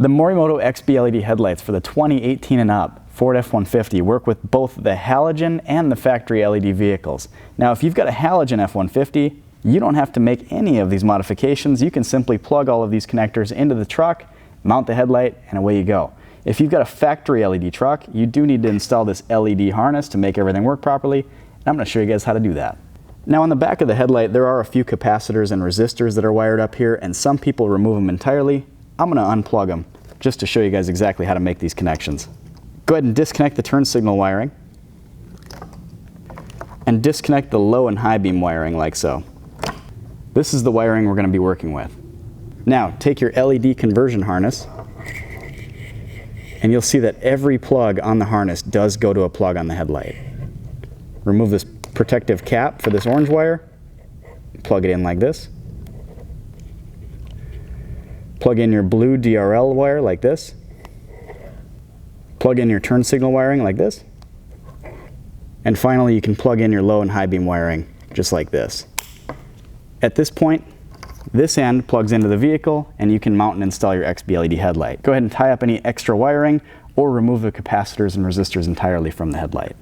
The Morimoto XB LED headlights for the 2018 and up Ford F150 work with both the halogen and the factory LED vehicles. Now, if you've got a halogen F150, you don't have to make any of these modifications. You can simply plug all of these connectors into the truck, mount the headlight, and away you go. If you've got a factory LED truck, you do need to install this LED harness to make everything work properly, and I'm going to show you guys how to do that. Now, on the back of the headlight, there are a few capacitors and resistors that are wired up here, and some people remove them entirely. I'm going to unplug them just to show you guys exactly how to make these connections. Go ahead and disconnect the turn signal wiring and disconnect the low and high beam wiring like so. This is the wiring we're going to be working with. Now, take your LED conversion harness and you'll see that every plug on the harness does go to a plug on the headlight. Remove this protective cap for this orange wire, plug it in like this. Plug in your blue DRL wire like this. Plug in your turn signal wiring like this. And finally, you can plug in your low and high beam wiring just like this. At this point, this end plugs into the vehicle and you can mount and install your XB LED headlight. Go ahead and tie up any extra wiring or remove the capacitors and resistors entirely from the headlight.